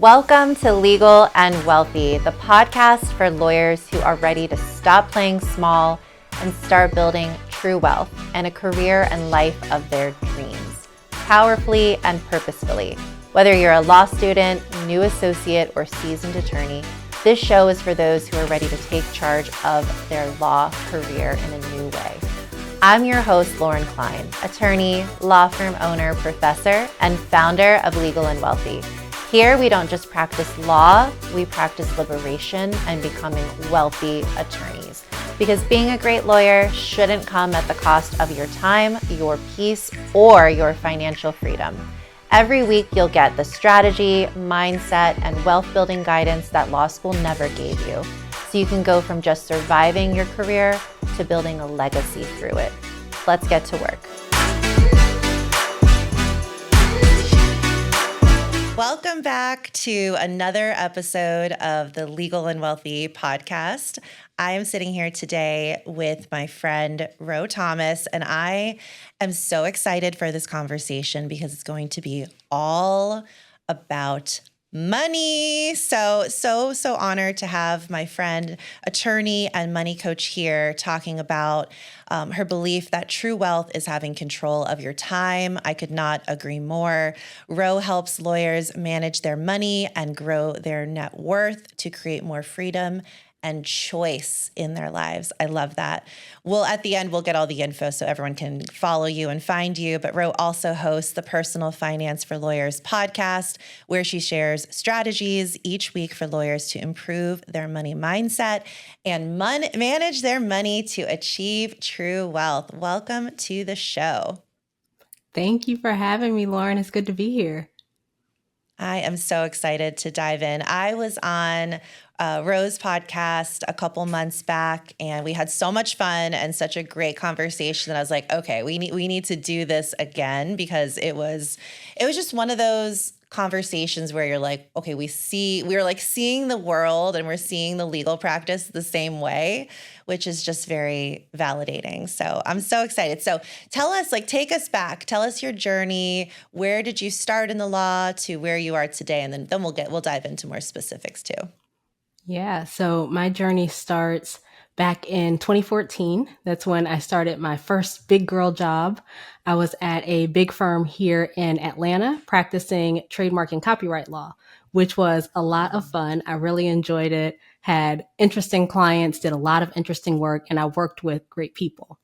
Welcome to Legal and Wealthy, the podcast for lawyers who are ready to stop playing small and start building true wealth and a career and life of their dreams, powerfully and purposefully. Whether you're a law student, new associate, or seasoned attorney, this show is for those who are ready to take charge of their law career in a new way. I'm your host, Lauren Klein, attorney, law firm owner, professor, and founder of Legal and Wealthy. Here, we don't just practice law, we practice liberation and becoming wealthy attorneys. Because being a great lawyer shouldn't come at the cost of your time, your peace, or your financial freedom. Every week, you'll get the strategy, mindset, and wealth building guidance that law school never gave you. So you can go from just surviving your career to building a legacy through it. Let's get to work. Welcome back to another episode of the Legal and Wealthy podcast. I am sitting here today with my friend, Rho Thomas, and I am so excited for this conversation because it's going to be all about money. So honored to have my friend, attorney and money coach here talking about her belief that true wealth is having control of your time. I could not agree more. Rho helps lawyers manage their money and grow their net worth to create more freedom and choice in their lives. I love that. Well, at the end, we'll get all the info so everyone can follow you and find you. But Rho also hosts the Personal Finance for Lawyers podcast, where she shares strategies each week for lawyers to improve their money mindset and manage their money to achieve true wealth. Welcome to the show. Thank you for having me, Lauren. It's good to be here. I am so excited to dive in. I was on Rho's podcast a couple months back, and we had so much fun and such a great conversation that I was like, okay, we need to do this again, because it was just one of those conversations where you're like, okay, we're like seeing the world and we're seeing the legal practice the same way, which is just very validating. So I'm so excited. So tell us, take us back, tell us your journey. Where did you start in the law to where you are today? And then we'll dive into more specifics too. Yeah. So my journey starts back in 2014. That's when I started my first big girl job. I was at a big firm here in Atlanta practicing trademark and copyright law, which was a lot of fun. I really enjoyed it, had interesting clients, did a lot of interesting work, and I worked with great people.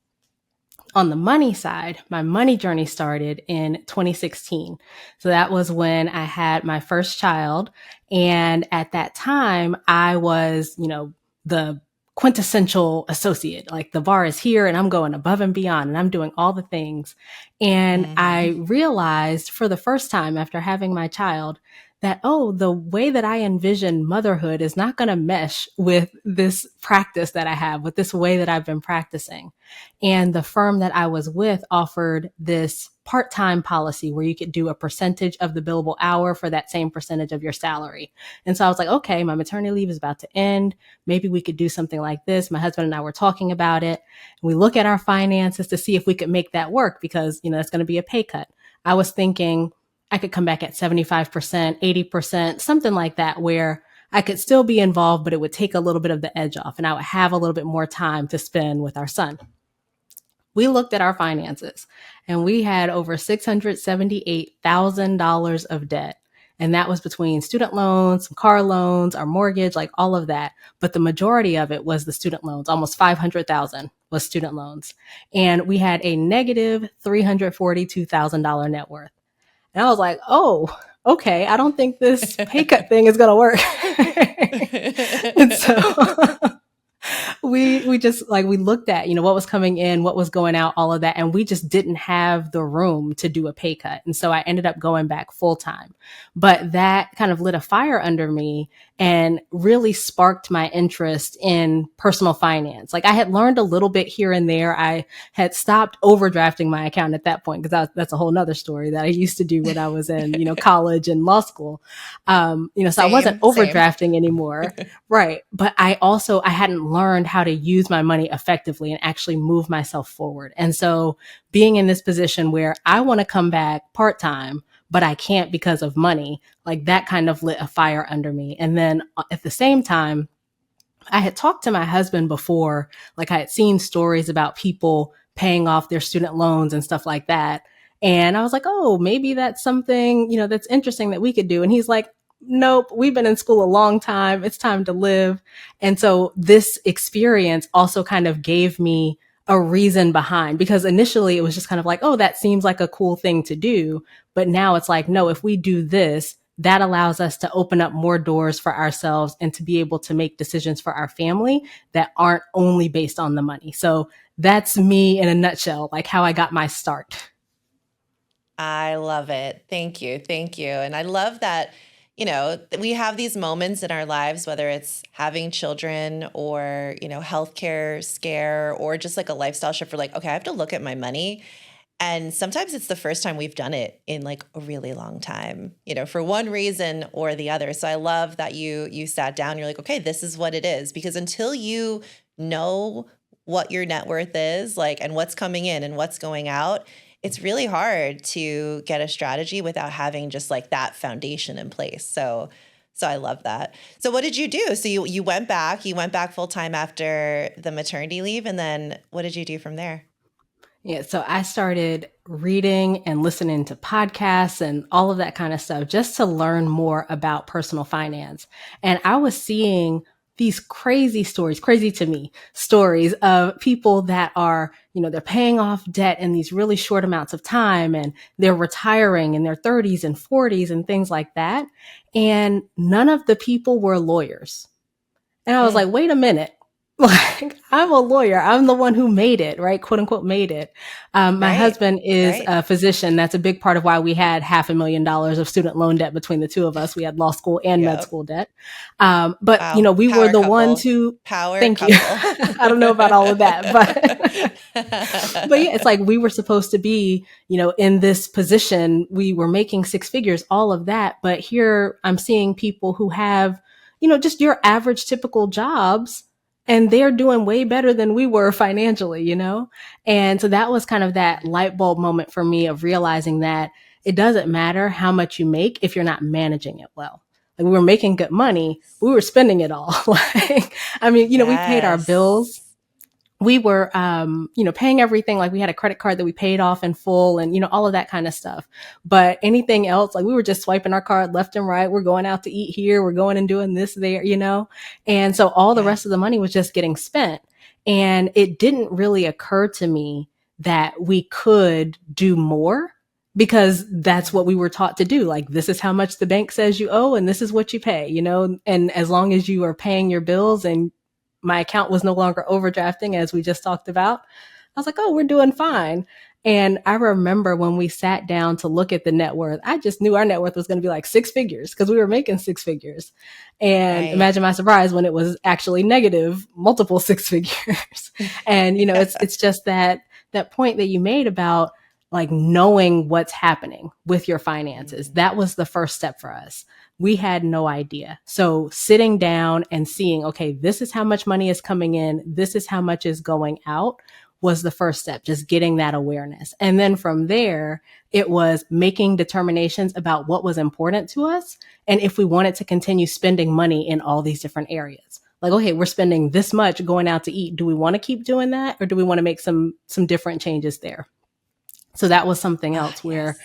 On the money side, my money journey started in 2016. So that was when I had my first child. And at that time, I was, the quintessential associate. Like, the bar is here and I'm going above and beyond and I'm doing all the things. And I realized for the first time after having my child that, the way that I envision motherhood is not going to mesh with this practice that I have, with this way that I've been practicing. And the firm that I was with offered this part-time policy where you could do a percentage of the billable hour for that same percentage of your salary. And so I was like, okay, my maternity leave is about to end. Maybe we could do something like this. My husband and I were talking about it. We look at our finances to see if we could make that work because, it's going to be a pay cut. I was thinking I could come back at 75%, 80%, something like that, where I could still be involved, but it would take a little bit of the edge off and I would have a little bit more time to spend with our son. We looked at our finances and we had over $678,000 of debt. And that was between student loans, some car loans, our mortgage, all of that. But the majority of it was the student loans. Almost $500,000 was student loans. And we had a negative $342,000 net worth. And I was like, oh, okay, I don't think this pay cut thing is going to work. And so we just we looked at, what was coming in, what was going out, all of that. And we just didn't have the room to do a pay cut. And so I ended up going back full time. But that kind of lit a fire under me and really sparked my interest in personal finance. I had learned a little bit here and there. I had stopped overdrafting my account at that point because that's a whole nother story that I used to do when I was in, college and law school. So I wasn't overdrafting anymore. Right. But I hadn't learned how to use my money effectively and actually move myself forward. And so being in this position where I want to come back part-time, but I can't because of money. Like that kind of lit a fire under me. And then at the same time, I had talked to my husband before, like I had seen stories about people paying off their student loans and stuff like that. And I was like, oh, maybe that's something, that's interesting that we could do. And he's like, nope, we've been in school a long time. It's time to live. And so this experience also kind of gave me a reason behind, because initially it was just kind of like, oh, that seems like a cool thing to do. But now it's like, no, if we do this, that allows us to open up more doors for ourselves and to be able to make decisions for our family that aren't only based on the money. So that's me in a nutshell, like how I got my start. I love it. Thank you. Thank you. And I love that, we have these moments in our lives, whether it's having children or, healthcare scare or just like a lifestyle shift. For like, okay, I have to look at my money. And sometimes it's the first time we've done it in like a really long time, for one reason or the other. So I love that you sat down, you're like, okay, this is what it is. Because until you know what your net worth is, like, and what's coming in and what's going out, it's really hard to get a strategy without having just like that foundation in place. So I love that. So what did you do? So you went back full time after the maternity leave, and then what did you do from there? Yeah, so I started reading and listening to podcasts and all of that kind of stuff just to learn more about personal finance. And I was seeing these crazy stories, crazy to me, stories of people that are, they're paying off debt in these really short amounts of time, and they're retiring in their 30s and 40s and things like that. And none of the people were lawyers. And I was like, wait a minute. Like, I'm a lawyer. I'm the one who made it, right? Quote unquote, made it. My husband is a physician. That's a big part of why we had $500,000 of student loan debt between the two of us. We had law school and med school debt. But, wow. We Power were the couple. ones who, Power thank couple. you. I don't know about all of that, but yeah, it's like we were supposed to be, in this position. We were making six figures, all of that. But here I'm seeing people who have, just your average typical jobs, and they're doing way better than we were financially, And so that was kind of that light bulb moment for me of realizing that it doesn't matter how much you make if you're not managing it well. Like, we were making good money, we were spending it all. Like, I mean, we paid our bills. We were, paying everything. Like, we had a credit card that we paid off in full and, all of that kind of stuff. But anything else, like, we were just swiping our card left and right. We're going out to eat here. We're going and doing this there, And so all the rest of the money was just getting spent. And it didn't really occur to me that we could do more, because that's what we were taught to do. Like, this is how much the bank says you owe, and this is what you pay, and as long as you are paying your bills and my account was no longer overdrafting, as we just talked about, I was like, oh, we're doing fine. And I remember when we sat down to look at the net worth, I just knew our net worth was going to be like six figures, because we were making six figures. And imagine my surprise when it was actually negative, multiple six figures. And, it's just that point that you made about like knowing what's happening with your finances. That was the first step for us. We had no idea. So sitting down and seeing, okay, this is how much money is coming in, this is how much is going out, was the first step, just getting that awareness. And then from there, it was making determinations about what was important to us and if we wanted to continue spending money in all these different areas. Like, okay, we're spending this much going out to eat. Do we want to keep doing that, or do we want to make some different changes there? So that was something else where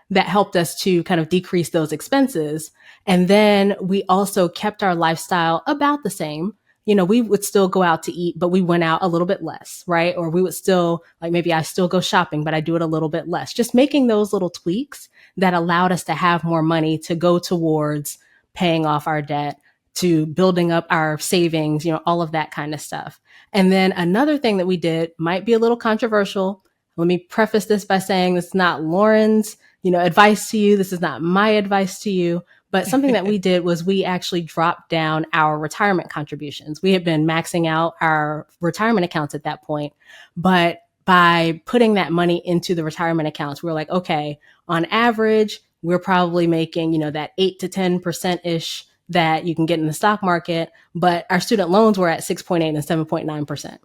that helped us to kind of decrease those expenses. And then we also kept our lifestyle about the same. We would still go out to eat, but we went out a little bit less, right? Or we would still, like, maybe I still go shopping, but I do it a little bit less. Just making those little tweaks that allowed us to have more money to go towards paying off our debt, to building up our savings, all of that kind of stuff. And then another thing that we did might be a little controversial. Let me preface this by saying this is not Lauren's, advice to you. This is not my advice to you. But something that we did was we actually dropped down our retirement contributions. We had been maxing out our retirement accounts at that point. But by putting that money into the retirement accounts, we were like, okay, on average, we're probably making, that 8 to 10%-ish that you can get in the stock market. But our student loans were at 6.8 and 7.9%.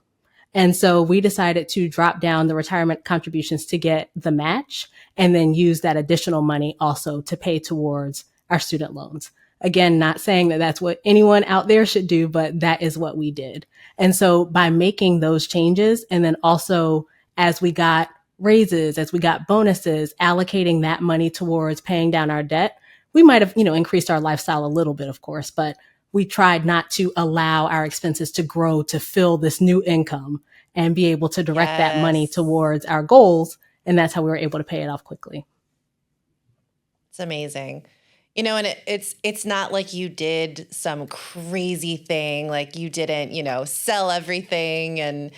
And so we decided to drop down the retirement contributions to get the match and then use that additional money also to pay towards our student loans. Again, not saying that that's what anyone out there should do, but that is what we did. And so by making those changes, and then also as we got raises, as we got bonuses, allocating that money towards paying down our debt, we might have, increased our lifestyle a little bit, of course, but we tried not to allow our expenses to grow to fill this new income and be able to direct that money Yes. towards our goals. And that's how we were able to pay it off quickly. It's amazing. And it's not like you did some crazy thing, like you didn't, sell everything and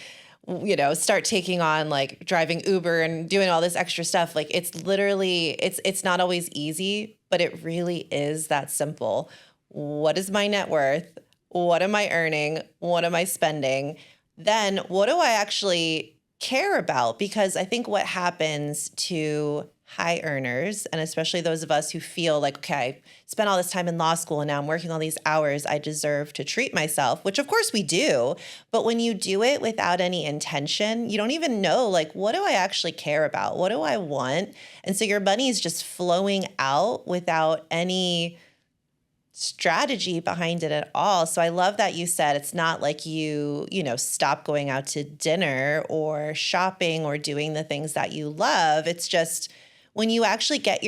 start taking on like driving Uber and doing all this extra stuff. Like it's literally it's not always easy, but it really is that simple. What is my net worth? What am I earning? What am I spending? Then what do I actually care about? Because I think what happens to high earners, and especially those of us who feel like, okay, I spent all this time in law school and now I'm working all these hours, I deserve to treat myself, which of course we do. But when you do it without any intention, you don't even know, like, what do I actually care about? What do I want? And so your money is just flowing out without any strategy behind it at all. So I love that you said it's not like stop going out to dinner or shopping or doing the things that you love. It's just when you actually get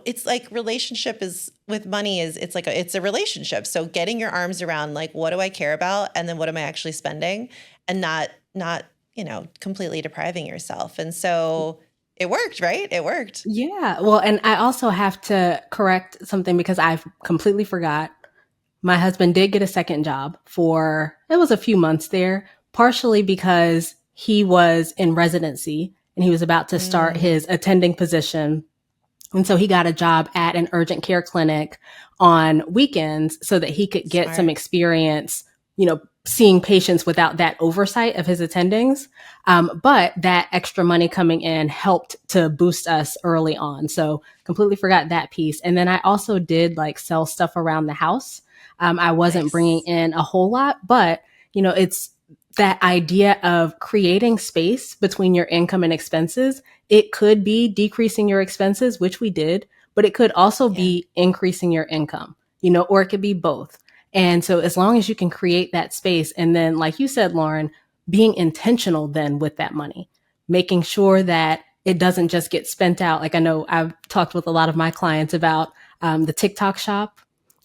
it's like relationship is with money it's a relationship. So getting your arms around like, what do I care about? And then what am I actually spending? And not, completely depriving yourself. And so it worked, right? It worked. Yeah. Well, and I also have to correct something because I've completely forgot. My husband did get a second job it was a few months there, partially because he was in residency and he was about to start his attending position. And so he got a job at an urgent care clinic on weekends so that he could get some Smart. experience, seeing patients without that oversight of his attendings. But that extra money coming in helped to boost us early on. So completely forgot that piece. And then I also did like sell stuff around the house. I wasn't bringing Nice. in a whole lot, but it's that idea of creating space between your income and expenses. It could be decreasing your expenses, which we did, but it could also Yeah. be increasing your income, or it could be both. And so as long as you can create that space, and then like you said, Lauren, being intentional then with that money, making sure that it doesn't just get spent out. Like I know I've talked with a lot of my clients about the TikTok shop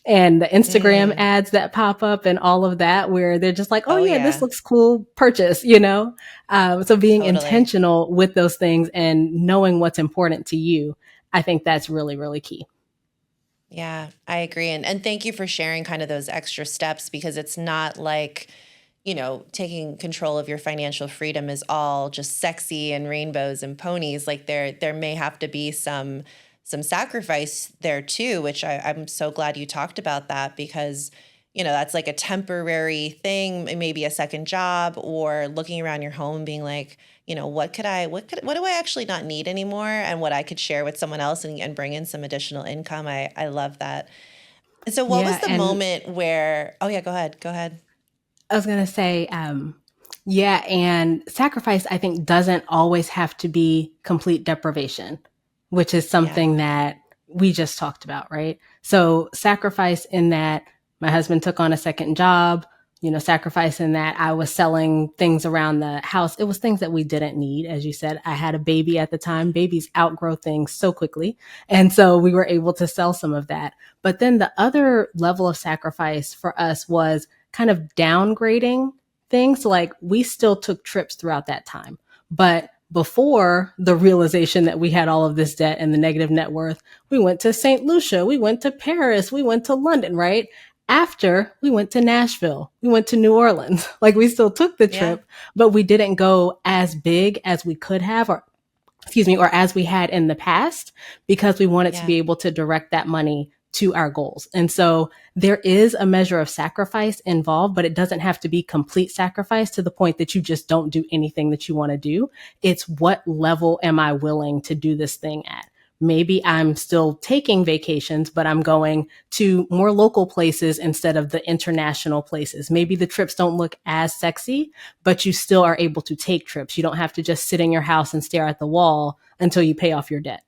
and the Instagram Mm. ads that pop up and all of that, where they're just like, oh Oh yeah, this yeah, looks cool, purchase, So being totally. intentional with those things and knowing what's important to you, I think that's really, really key. Yeah, I agree. And thank you for sharing kind of those extra steps because it's not like, taking control of your financial freedom is all just sexy and rainbows and ponies. Like there may have to be some sacrifice there too, which I'm so glad you talked about that because, that's like a temporary thing, maybe a second job or looking around your home and being like, what do I actually not need anymore and what I could share with someone else and bring in some additional income. I love that. And so what was Yeah. the And moment where, oh yeah, go ahead. Go ahead. I was going to say, yeah, and sacrifice, I think, doesn't always have to be complete deprivation, which is Yeah. something that we just talked about, right? So, sacrifice in that my husband took on a second job, sacrifice in that I was selling things around the house. It was things that we didn't need. As you said, I had a baby at the time. Babies outgrow things so quickly. And so we were able to sell some of that. But then the other level of sacrifice for us was kind of downgrading things. So like we still took trips throughout that time. But before the realization that we had all of this debt and the negative net worth, we went to St. Lucia, we went to Paris, we went to London, right? After we went to Nashville, we went to New Orleans. Like we still took the Yeah. trip, but we didn't go as big as we could have, or excuse me, or as we had in the past, because we wanted to Yeah. be able to direct that money to our goals. And so there is a measure of sacrifice involved, but it doesn't have to be complete sacrifice to the point that you just don't do anything that you want to do. It's what level am I willing to do this thing at? maybe I'm still taking vacations, but I'm going to more local places instead of the international places. Maybe the trips don't look as sexy, but you still are able to take trips. You don't have to just sit in your house and stare at the wall until you pay off your debt.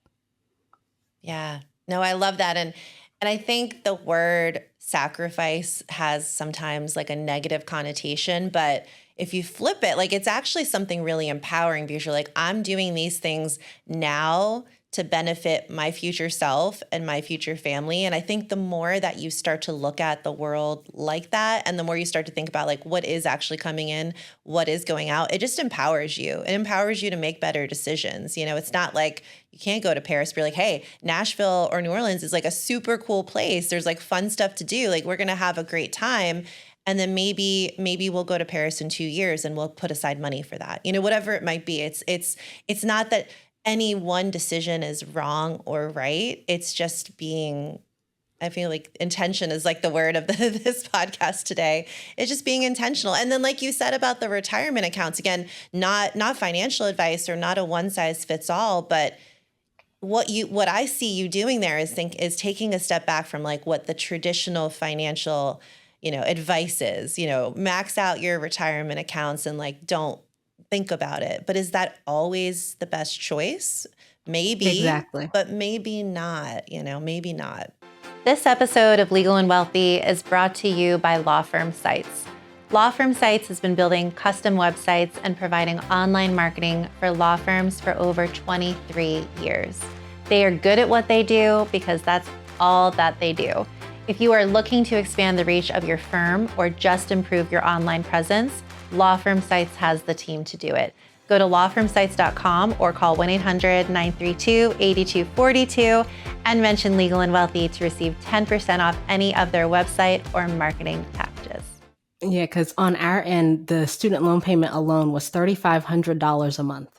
Yeah. No, I love that. And I think the word sacrifice has sometimes like a negative connotation, but if you flip it, like it's actually something really empowering because you're like, I'm doing these things now to benefit my future self and my future family. And I think the more that you start to look at the world like that, and the more you start to think about like what is actually coming in, what is going out, it just empowers you. It empowers you to make better decisions. You know, it's not like you can't go to Paris, be like, hey, Nashville or New Orleans is like a super cool place. There's like fun stuff to do. Like we're going to have a great time. And then maybe we'll go to Paris in 2 years and we'll put aside money for that. You know, whatever it might be. It's not that any one decision is wrong or right. It's just being, I feel like intention is like the word of this podcast today. It's just being intentional. And then like you said about the retirement accounts, again, not financial advice or not a one size fits all, but what I see you doing there is taking a step back from like what the traditional financial, advice is, max out your retirement accounts and like don't think about it. But is that always the best choice? Maybe, Exactly. but maybe not, maybe not. This episode of Legal and Wealthy is brought to you by Law Firm Sites. Law Firm Sites has been building custom websites and providing online marketing for law firms for over 23 years. They are good at what they do because that's all that they do. If you are looking to expand the reach of your firm or just improve your online presence, Law Firm Sites has the team to do it. Go to lawfirmsites.com or call 1-800-932-8242 and mention Legal and Wealthy to receive 10% off any of their website or marketing packages. Yeah, because on our end, the student loan payment alone was $3,500 a month.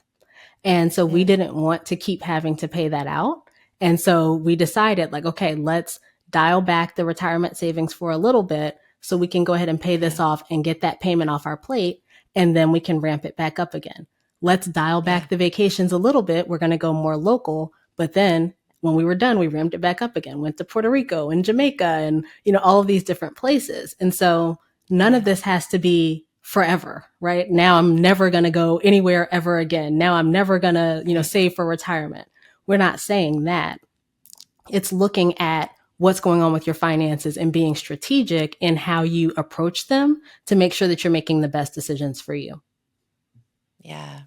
And so we didn't want to keep having to pay that out. And so we decided like, okay, let's dial back the retirement savings for a little bit so we can go ahead and pay this off and get that payment off our plate. And then we can ramp it back up again. Let's dial back the vacations a little bit. We're going to go more local. But then when we were done, we ramped it back up again, went to Puerto Rico and Jamaica and, all of these different places. And so none of this has to be forever, right? Now I'm never going to go anywhere ever again. Now I'm never going to, save for retirement. We're not saying that. It's looking at what's going on with your finances and being strategic in how you approach them to make sure that you're making the best decisions for you. Yeah.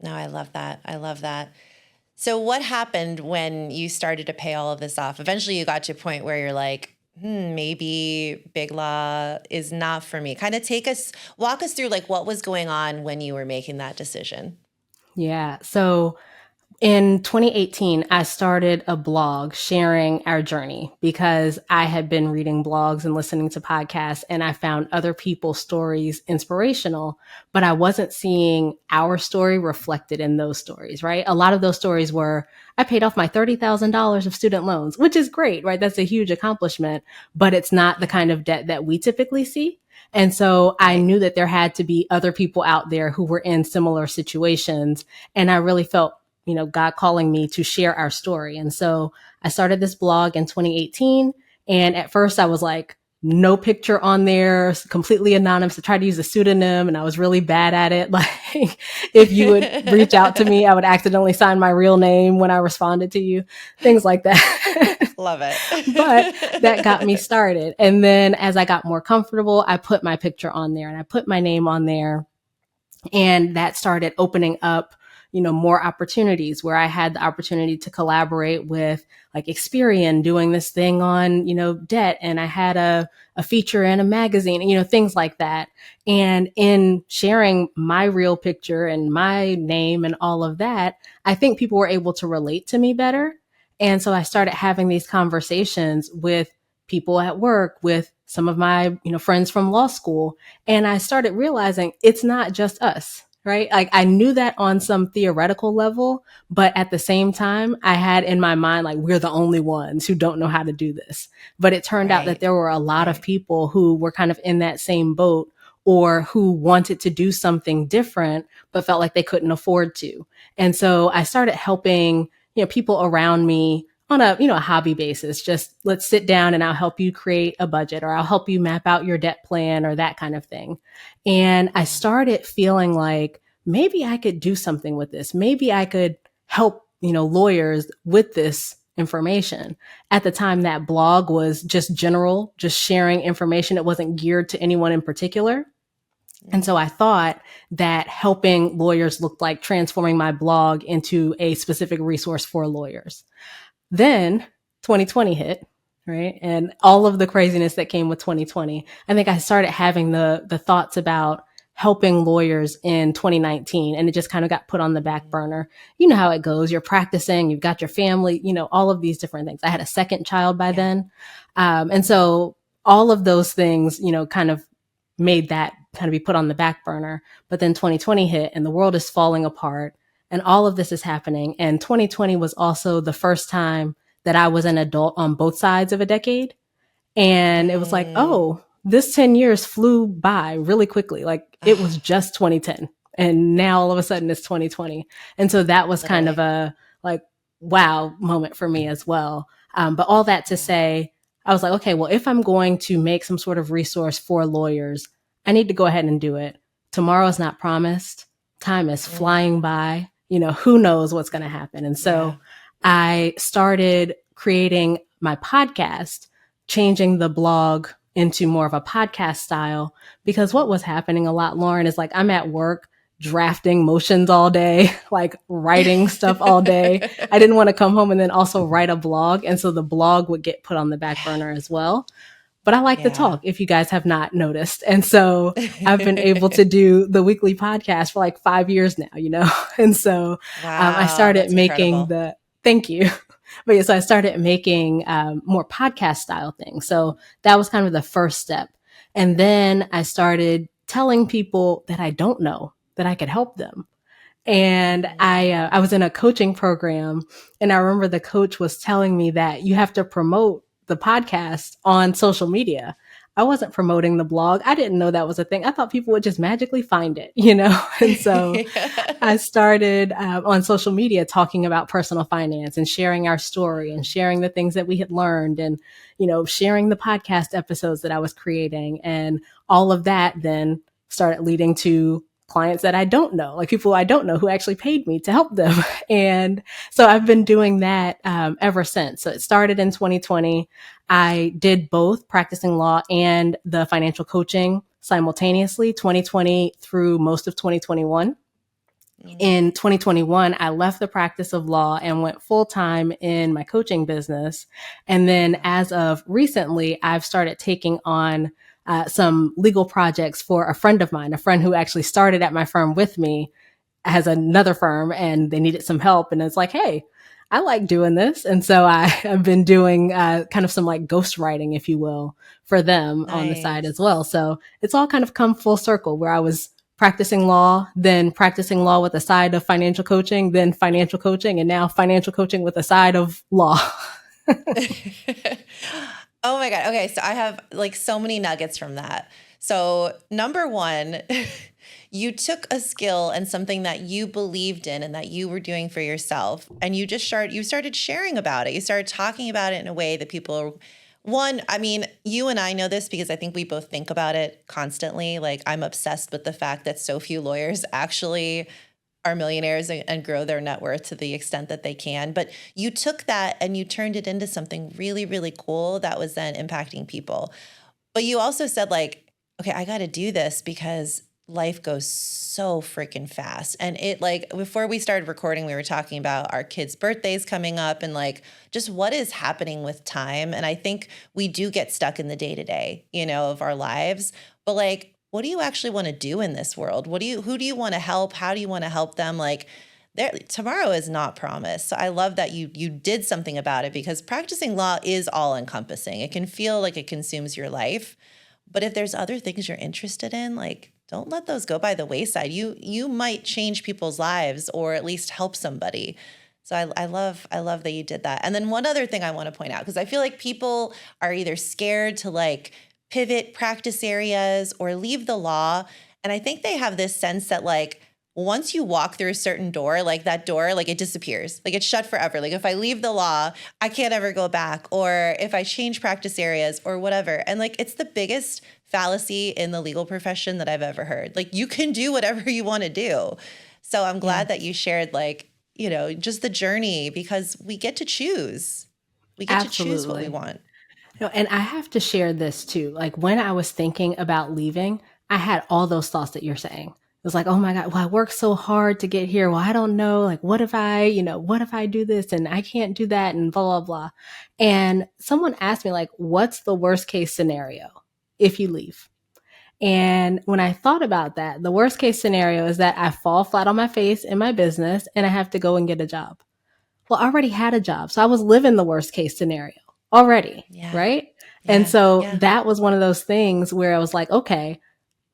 No, I love that. I love that. So what happened when you started to pay all of this off? Eventually you got to a point where you're like, maybe big law is not for me. Kind of walk us through like what was going on when you were making that decision. Yeah. So in 2018, I started a blog sharing our journey because I had been reading blogs and listening to podcasts and I found other people's stories inspirational, but I wasn't seeing our story reflected in those stories, right? A lot of those stories were, I paid off my $30,000 of student loans, which is great, right? That's a huge accomplishment, but it's not the kind of debt that we typically see. And so I knew that there had to be other people out there who were in similar situations. And I really felt God calling me to share our story. And so I started this blog in 2018. And at first I was like, no picture on there, completely anonymous. I tried to use a pseudonym and I was really bad at it. Like if you would reach out to me, I would accidentally sign my real name when I responded to you, things like that. Love it. But that got me started. And then as I got more comfortable, I put my picture on there and I put my name on there. And that started opening up more opportunities where I had the opportunity to collaborate with like Experian doing this thing on, debt. And I had a feature in a magazine, things like that. And in sharing my real picture and my name and all of that, I think people were able to relate to me better. And so I started having these conversations with people at work, with some of my, friends from law school. And I started realizing it's not just us. Right? Like I knew that on some theoretical level, but at the same time, I had in my mind, like, we're the only ones who don't know how to do this. But it turned out that there were a lot of people who were kind of in that same boat or who wanted to do something different, but felt like they couldn't afford to. And so I started helping people around me on a hobby basis. Just let's sit down and I'll help you create a budget, or I'll help you map out your debt plan, or that kind of thing. And I started feeling like maybe I could do something with this. Maybe I could help, lawyers with this information. At the time, that blog was just general, just sharing information. It wasn't geared to anyone in particular. And so I thought that helping lawyers looked like transforming my blog into a specific resource for lawyers. Then 2020 hit, right? And all of the craziness that came with 2020. I think I started having the thoughts about helping lawyers in 2019, and it just kind of got put on the back burner. You know how it goes. You're practicing, you've got your family, all of these different things. I had a second child by then. And so all of those things, kind of made that kind of be put on the back burner. But then 2020 hit and the world is falling apart and all of this is happening. And 2020 was also the first time that I was an adult on both sides of a decade. And it was like, oh, this 10 years flew by really quickly. Like it was just 2010. And now all of a sudden it's 2020. And so that was kind of a like, wow moment for me as well. But all that to say, I was like, okay, well, if I'm going to make some sort of resource for lawyers, I need to go ahead and do it. Tomorrow's not promised. Time is flying by. Who knows what's going to happen. And so I started creating my podcast, changing the blog into more of a podcast style, because what was happening a lot, Lauren, is like I'm at work drafting motions all day, like writing stuff all day. I didn't want to come home and then also write a blog. And so the blog would get put on the back burner as well. But I like to talk, if you guys have not noticed. And so I've been able to do the weekly podcast for like 5 years now, And so I started making thank you. But yeah, so I started making more podcast style things. So that was kind of the first step. And then I started telling people that I don't know that I could help them. And I was in a coaching program, and I remember the coach was telling me that you have to promote the podcast on social media. I wasn't promoting the blog. I didn't know that was a thing. I thought people would just magically find it, And so I started on social media talking about personal finance and sharing our story and sharing the things that we had learned and, sharing the podcast episodes that I was creating. And all of that then started leading to clients that I don't know, like people I don't know who actually paid me to help them. And so I've been doing that ever since. So it started in 2020. I did both practicing law and the financial coaching simultaneously, 2020 through most of 2021. In 2021, I left the practice of law and went full time in my coaching business. And then as of recently, I've started taking on some legal projects for a friend of mine, a friend who actually started at my firm with me, has another firm, and they needed some help. And it's like, hey, I like doing this. And so I've been doing kind of some like ghostwriting, if you will, for them on the side as well. So it's all kind of come full circle, where I was practicing law, then practicing law with a side of financial coaching, then financial coaching, and now financial coaching with a side of law. Oh my God. Okay. So I have like so many nuggets from that. So number one, you took a skill and something that you believed in and that you were doing for yourself, and you started sharing about it. You started talking about it in a way that people you and I know this because I think we both think about it constantly. Like I'm obsessed with the fact that so few lawyers actually are millionaires and grow their net worth to the extent that they can. But you took that and you turned it into something really, really cool that was then impacting people. But you also said like, okay, I got to do this because life goes so freaking fast. And it like, before we started recording, we were talking about our kids' birthdays coming up and like just what is happening with time. And I think we do get stuck in the day-to-day, of our lives. But like, what do you actually want to do in this world? Who do you want to help? How do you want to help them? Like tomorrow is not promised. So I love that you did something about it, because practicing law is all encompassing. It can feel like it consumes your life, but if there's other things you're interested in, like don't let those go by the wayside. You might change people's lives or at least help somebody. So I love that you did that. And then one other thing I want to point out, because I feel like people are either scared to like pivot practice areas or leave the law. And I think they have this sense that like, once you walk through a certain door, like that door, like it disappears, like it's shut forever. Like if I leave the law, I can't ever go back, or if I change practice areas or whatever. And like, it's the biggest fallacy in the legal profession that I've ever heard. Like you can do whatever you want to do. So I'm Yeah, glad that you shared like, just the journey, because we get to choose. We get to choose what we absolutely. want. No, and I have to share this too. Like when I was thinking about leaving, I had all those thoughts that you're saying. It was like, oh my God, well, I worked so hard to get here. Well, I don't know. Like, what if I do this and I can't do that and blah, blah, blah. And someone asked me, like, what's the worst case scenario if you leave? And when I thought about that, the worst case scenario is that I fall flat on my face in my business and I have to go and get a job. Well, I already had a job. So I was living the worst case scenario already. Yeah. Right. And Yeah. so Yeah. that was one of those things where I was like, okay,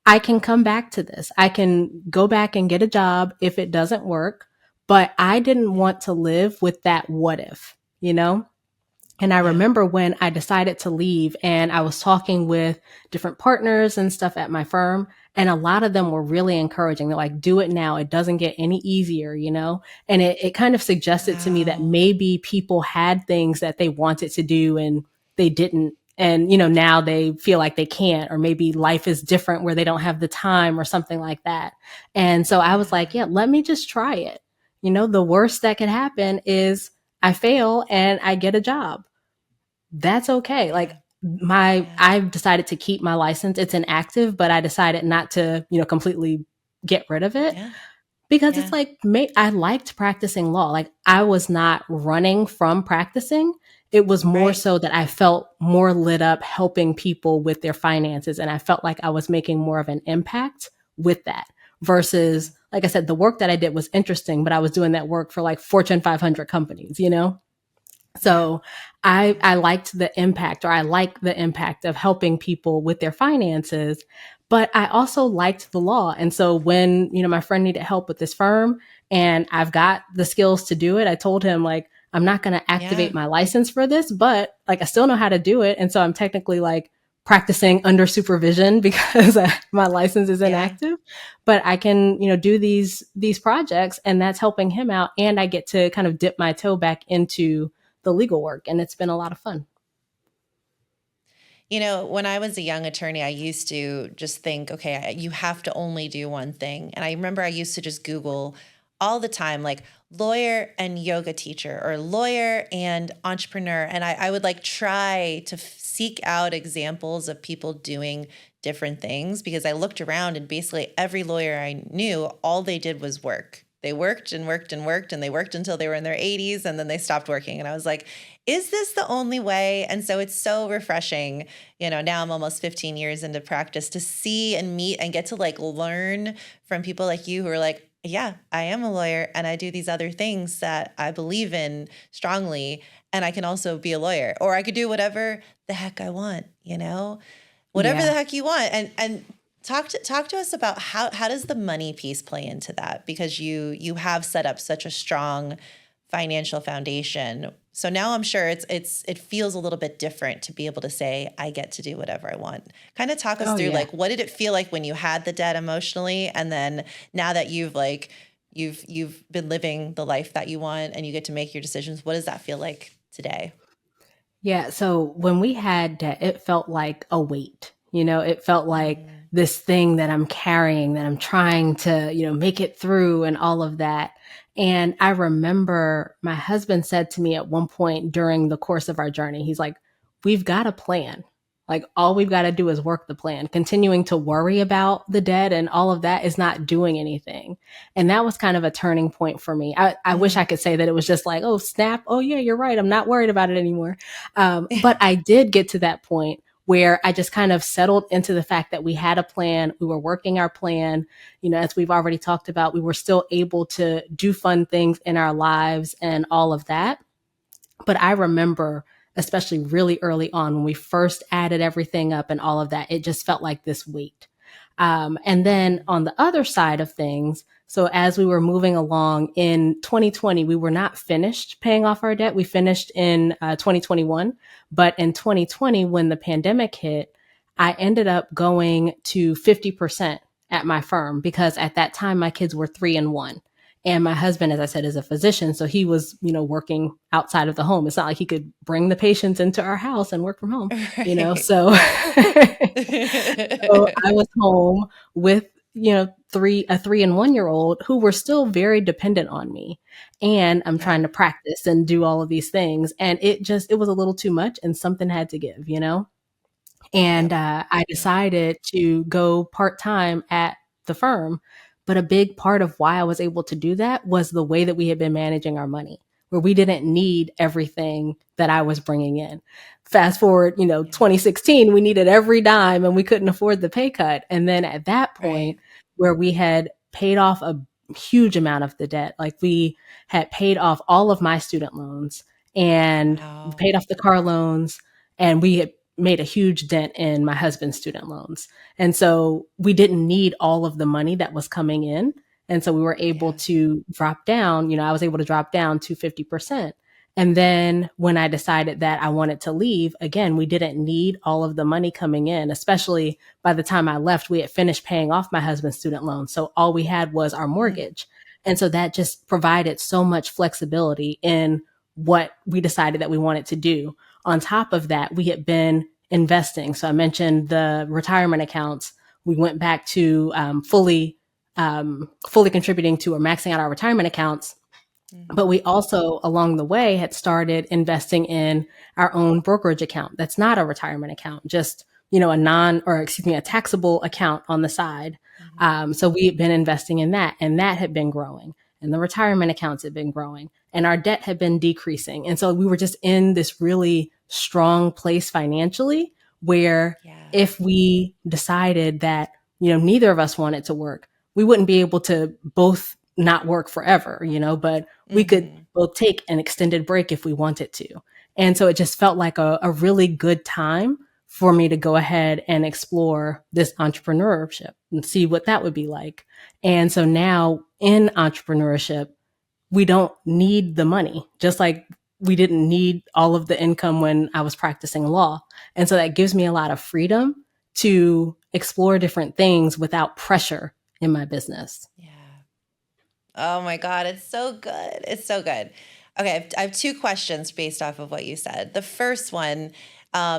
I can come back to this. I can go back and get a job if it doesn't work. But I didn't Yeah. want to live with that what if, you know? And I Yeah. remember when I decided to leave and I was talking with different partners and stuff at my firm. And a lot of them were really encouraging. They're like, do it now. It doesn't get any easier, you know? And it kind of suggested to me that Wow. maybe people had things that they wanted to do and they didn't. And, now they feel like they can't, or maybe life is different where they don't have the time or something like that. And so I was like, Yeah. yeah, let me just try it. The worst that could happen is I fail and I get a job. That's okay. Yeah. Like Yeah. I've decided to keep my license. It's inactive, but I decided not to, completely get rid of it Yeah. because it's Yeah. like I liked practicing law. Like I was not running from practicing. It was more Right. so that I felt more lit up helping people with their finances. And I felt like I was making more of an impact with that Yeah. versus, like I said, the work that I did was interesting, but I was doing that work for like Fortune 500 companies, you know? Yeah. So I Yeah. I liked the impact, or I like the impact of helping people with their finances, but I also liked the law. And so when, my friend needed help with this firm and I've got the skills to do it, I told him like I'm not going to activate Yeah. my license for this, but like I still know how to do it. And so I'm technically like practicing under supervision because my license is Yeah. inactive, but I can, do these projects and that's helping him out and I get to kind of dip my toe back into the legal work, and it's been a lot of fun. When I was a young attorney, I used to just think, okay, you have to only do one thing. And I remember I used to just Google all the time, like lawyer and yoga teacher or lawyer and entrepreneur. And I would like try to seek out examples of people doing different things, because I looked around and basically every lawyer I knew, all they did was work. They worked and worked and worked, and they worked until they were in their 80s, and then they stopped working. And I was like, is this the only way? And so it's so refreshing. Now I'm almost 15 years into practice to see and meet and get to like learn from people like you who are like, yeah, I am a lawyer and I do these other things that I believe in strongly. And I can also be a lawyer, or I could do whatever the heck I want, whatever the Yeah. heck you want. And talk to us about how does the money piece play into that? Because you have set up such a strong financial foundation. So now I'm sure it feels a little bit different to be able to say I get to do whatever I want. Kind of talk us Oh through yeah. like what did it feel like when you had the debt emotionally, and then now that you've been living the life that you want and you get to make your decisions, what does that feel like today? Yeah. So when we had debt, it felt like a weight. It felt like Mm, this thing that I'm carrying that I'm trying to, make it through and all of that. And I remember my husband said to me at one point during the course of our journey, he's like, we've got a plan. Like all we've got to do is work the plan. Continuing to worry about the debt and all of that is not doing anything. And that was kind of a turning point for me. I wish I mm. could say that it was just like, oh, snap. Oh, yeah, you're right. I'm not worried about it anymore. But I did get to that point where I just kind of settled into the fact that we had a plan. We were working our plan. As we've already talked about, we were still able to do fun things in our lives and all of that. But I remember, especially really early on when we first added everything up and all of that, it just felt like this weight. And then Mm, on the other side of things, so as we were moving along in 2020, we were not finished paying off our debt. We finished in 2021. But in 2020, when the pandemic hit, I ended up going to 50% at my firm because at that time my kids were 3 and 1. And my husband, as I said, is a physician. So he was, working outside of the home. It's not like he could bring the patients into our house and work from home, Right. So, so I was home with, a 3 and 1 year old who were still very dependent on me. And I'm Yeah. trying to practice and do all of these things. And it was a little too much and something had to give. And Yep. I decided to go part time at the firm. But a big part of why I was able to do that was the way that we had been managing our money, where we didn't need everything that I was bringing in. Fast forward, Yeah. 2016, we needed every dime and we couldn't afford the pay cut. And then at that Right. point, where we had paid off a huge amount of the debt, like we had paid off all of my student loans and Wow. paid off the car loans, and we had made a huge dent in my husband's student loans. And so we didn't need all of the money that was coming in. And so we were able Yeah. to drop down, I was able to drop down to 50%. And then when I decided that I wanted to leave, again, we didn't need all of the money coming in, especially by the time I left, we had finished paying off my husband's student loan. So all we had was our Mm. mortgage. And so that just provided so much flexibility in what we decided that we wanted to do. On top of that, we had been investing. So I mentioned the retirement accounts. We went back to fully contributing to or maxing out our retirement accounts. But Mhm. we also, along the way, had started investing in our own brokerage account. That's not a retirement account, just, a taxable account on the side. Mhm. So we had been investing in that, and that had been growing, and the retirement accounts had been growing, and our debt had been decreasing. And so we were just in this really strong place financially where Yeah. if we decided that, neither of us wanted to work, we wouldn't be able to both not work forever, but we could Mhm. both take an extended break if we wanted to. And so it just felt like a really good time for me to go ahead and explore this entrepreneurship and see what that would be like. And so now in entrepreneurship, we don't need the money, just like we didn't need all of the income when I was practicing law. And so that gives me a lot of freedom to explore different things without pressure in my business. Yeah. Oh my God, it's so good. It's so good. Okay, I have two questions based off of what you said. The first one,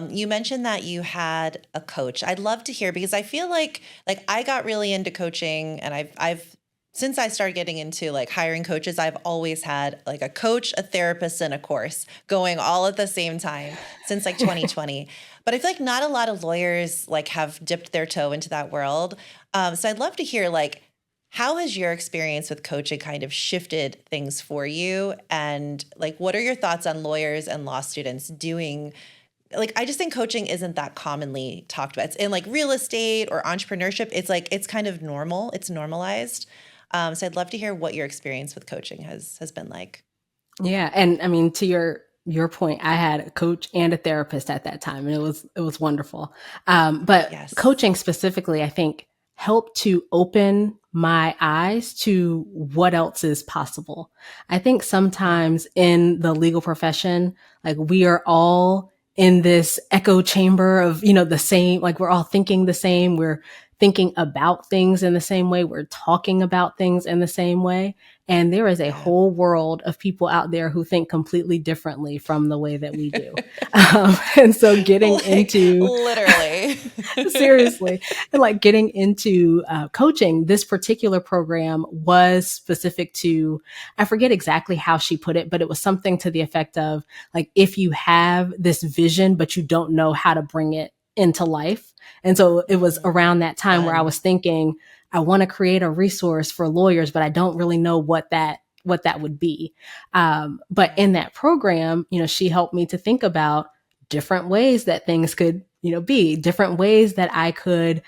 you mentioned that you had a coach. I'd love to hear because I feel like I got really into coaching, and I've since I started getting into like hiring coaches, I've always had like a coach, a therapist, and a course going all at the same time since like 2020. But I feel like not a lot of lawyers like have dipped their toe into that world. So I'd love to hear like how has your experience with coaching kind of shifted things for you? And like, what are your thoughts on lawyers and law students doing? Like, I just think coaching isn't that commonly talked about. It's in like real estate or entrepreneurship. It's like, it's kind of normal. It's normalized. So I'd love to hear what your experience with coaching has been like. Yeah, and I mean, to your point, I had a coach and a therapist at that time, and it was wonderful. But Yes. coaching specifically, I think, helped to open my eyes to what else is possible. I think Yeah. sometimes in the legal profession, like we are all in this echo chamber of, the same, like we're all thinking the same, we're thinking about things in the same way, we're talking about things in the same way. And there is a Yeah. whole world of people out there who think completely differently from the way that we do. And so getting Like into literally. seriously, and like getting into coaching, this particular program was specific to, I forget exactly how she put it, but it was something to the effect of like, if you have this vision, but you don't know how to bring it into life. And so it was Mhm. around that time where I Fun. was thinking, I want to create a resource for lawyers, but I don't really know what that would be. But Yeah. in that program, she helped me to think about different ways that things could, be different ways that I could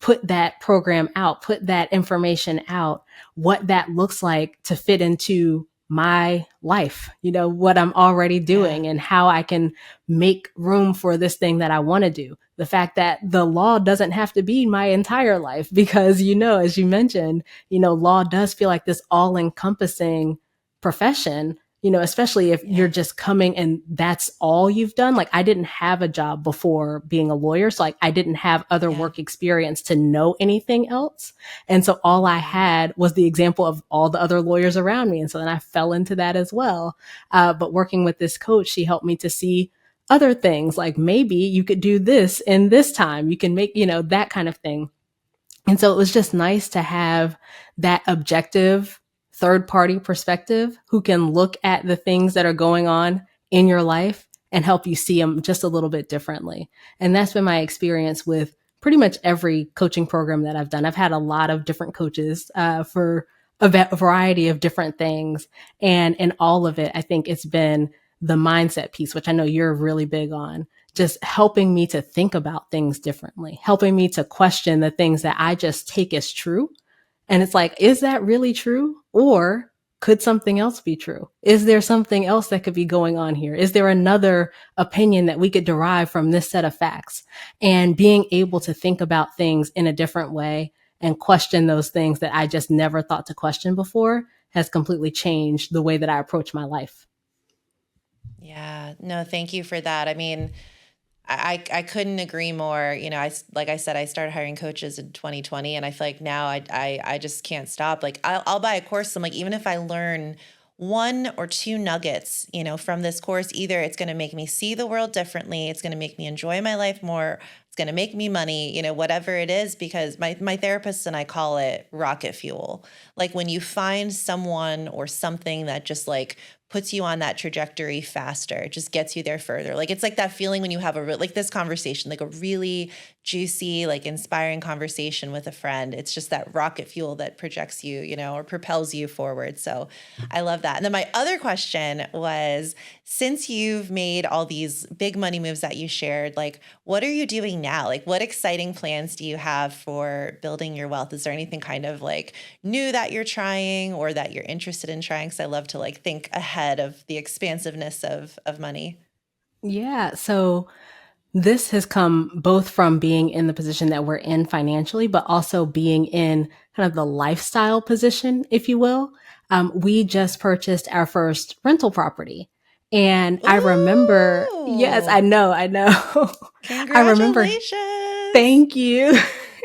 put that program out, put that information out, what that looks like to fit into my life, what I'm already Yeah. doing and how I can make room for this thing that I want to do. The fact that the law doesn't have to be my entire life because, as you mentioned, law does feel like this all encompassing profession. especially if you're Yeah. just coming and that's all you've done. Like I didn't have a job before being a lawyer. So like I didn't have other Yeah. work experience to know anything else. And so all I Mm-hmm. had was the example of all the other lawyers around me. And so then I fell into that as well. But working with this coach, she helped me to see other things like maybe you could do this in this time. You can make, that kind of thing. And so it was just nice to have that objective third party perspective who can look at the things that are going on in your life and help you see them just a little bit differently. And that's been my experience with pretty much every coaching program that I've done. I've had a lot of different coaches for a variety of different things. And in all of it, I think it's been the mindset piece, which I know you're really big on, just helping me to think about things differently, helping me to question the things that I just take as true. And it's like, is that really true? Or could something else be true? Is there something else that could be going on here? Is there another opinion that we could derive from this set of facts? And being able to think about things in a different way and question those things that I just never thought to question before has completely changed the way that I approach my life. Yeah. No, thank you for that. I mean, I couldn't agree more. Like I said, I started hiring coaches in 2020, and I feel like now I just can't stop. Like I'll buy a course. I'm like, even if I learn one or two nuggets, from this course, either it's going to make me see the world differently, it's going to make me enjoy my life more, it's going to make me money, whatever it is, because my therapist and I call it rocket fuel. Like when you find someone or something that just like puts you on that trajectory faster. It just gets you there further. Like it's like that feeling when you have like this conversation, like a really juicy, like inspiring conversation with a friend. It's just that rocket fuel that projects you, or propels you forward. So I love that. And then my other question was, since you've made all these big money moves that you shared, like what are you doing now? Like what exciting plans do you have for building your wealth? Is there anything kind of like new that you're trying or that you're interested in trying? Because I love to like think ahead of the expansiveness of money. Yeah. So this has come both from being in the position that we're in financially, but also being in kind of the lifestyle position, if you will. We just purchased our first rental property. And I remember, yes, Ooh, I know. I remember, congratulations. thank you.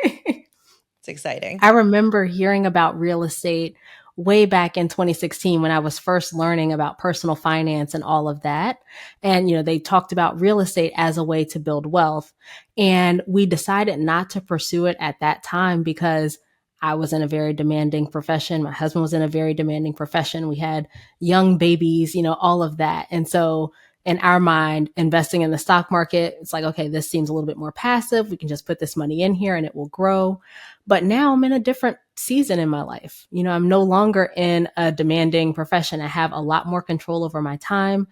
It's exciting. I remember hearing about real estate way back in 2016 when I was first learning about personal finance and all of that. And, they talked about real estate as a way to build wealth. And we decided not to pursue it at that time because I was in a very demanding profession. My husband was in a very demanding profession. We had young babies, all of that. And so in our mind, investing in the stock market, it's like, okay, this seems a little bit more passive. We can just put this money in here and it will grow. But now I'm in a different season in my life. I'm no longer in a demanding profession. I have a lot more control over my time.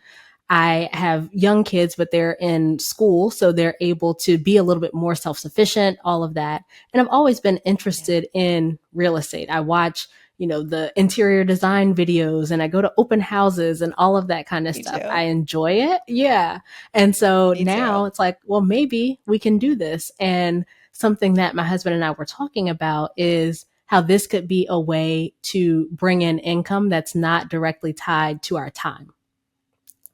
I have young kids, but they're in school, so they're able to be a little bit more self sufficient, all of that. And I've always been Yeah, interested in real estate. I watch, the interior design videos and I go to open houses and all of that kind of me stuff. too. I enjoy it. Yeah. And so Me now too. it's like, well, maybe we can do this. And something that my husband and I were talking about is how this could be a way to bring in income that's not directly tied to our time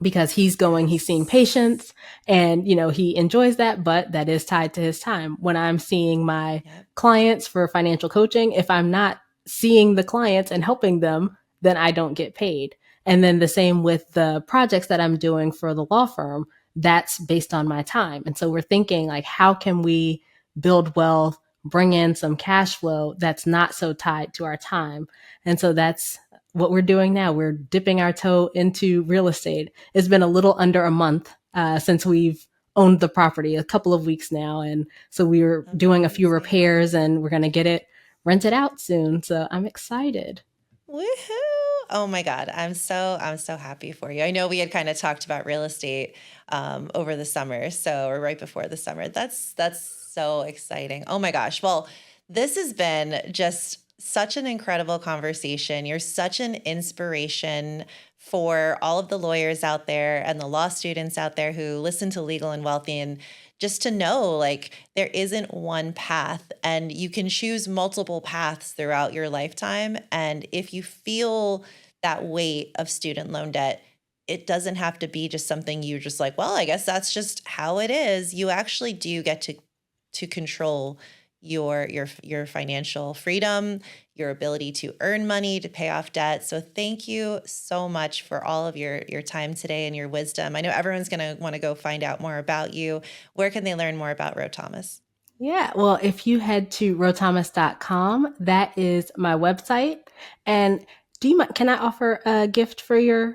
because he's seeing Yes. patients and, he enjoys that, but that is tied to his time. When I'm seeing my Yep. clients for financial coaching, if I'm not seeing the clients and helping them, then I don't get paid. And then the same with the projects that I'm doing for the law firm, that's based on my time. And so we're thinking like, how can we build wealth, bring in some cash flow that's not so tied to our time? And so that's what we're doing now. We're dipping our toe into real estate. It's been a little under a month since we've owned the property, a couple of weeks now. And so we were doing a few Amazing. repairs and we're going to get it rented out soon. So I'm excited. Woohoo! Oh my God, I'm so happy for you. I know we had kind of talked about real estate over the summer, or right before the summer. That's so exciting. Oh my gosh. Well, this has been just such an incredible conversation. You're such an inspiration for all of the lawyers out there and the law students out there who listen to Legal and Wealthy, and just to know like there isn't one path and you can choose multiple paths throughout your lifetime. And if you feel that weight of student loan debt, it doesn't have to be just something you're just like, well, I guess that's just how it is. You actually do get to control your financial freedom, your ability to earn money to pay off debt. So thank you so much for all of your time today and your wisdom. I know everyone's going to want to go find out more about you. Where can they learn more about Rho Thomas? Yeah, well, if you head to rhothomas.com, that is my website. And can I offer a gift for Oh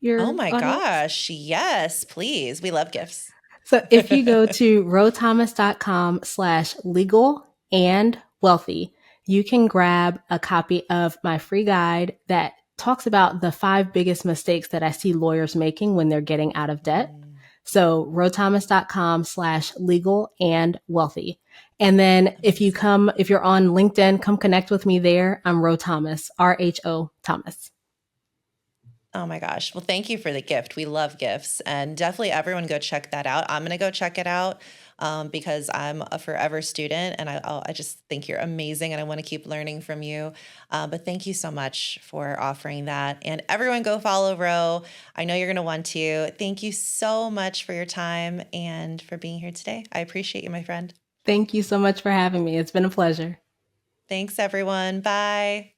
your my audience? gosh. Yes, please. We love gifts. So if you go to rhothomas.com/legal and wealthy, you can grab a copy of my free guide that talks about the 5 biggest mistakes that I see lawyers making when they're getting out of debt. Mm, So rhothomas.com/legal and wealthy. And then if amazing. you're on LinkedIn, come connect with me there. I'm Rho Thomas, RHO Thomas. Oh my gosh. Well, thank you for the gift. We love gifts, and definitely everyone go check that out. I'm going to go check it out because I'm a forever student, and I just think you're amazing and I want to keep learning from you. But thank you so much for offering that. And everyone go follow Ro. I know you're going to want to. Thank you so much for your time and for being here today. I appreciate you, my friend. Thank you so much for having me. It's been a pleasure. Thanks, everyone. Bye.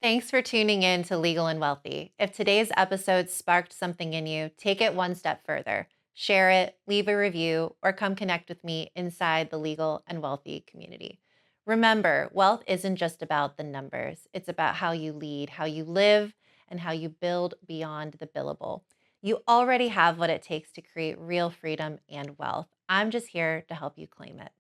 Thanks for tuning in to Legal and Wealthy. If today's episode sparked something in you, take it one step further. Share it, leave a review, or come connect with me inside the Legal and Wealthy community. Remember, wealth isn't just about the numbers. It's about how you lead, how you live, and how you build beyond the billable. You already have what it takes to create real freedom and wealth. I'm just here to help you claim it.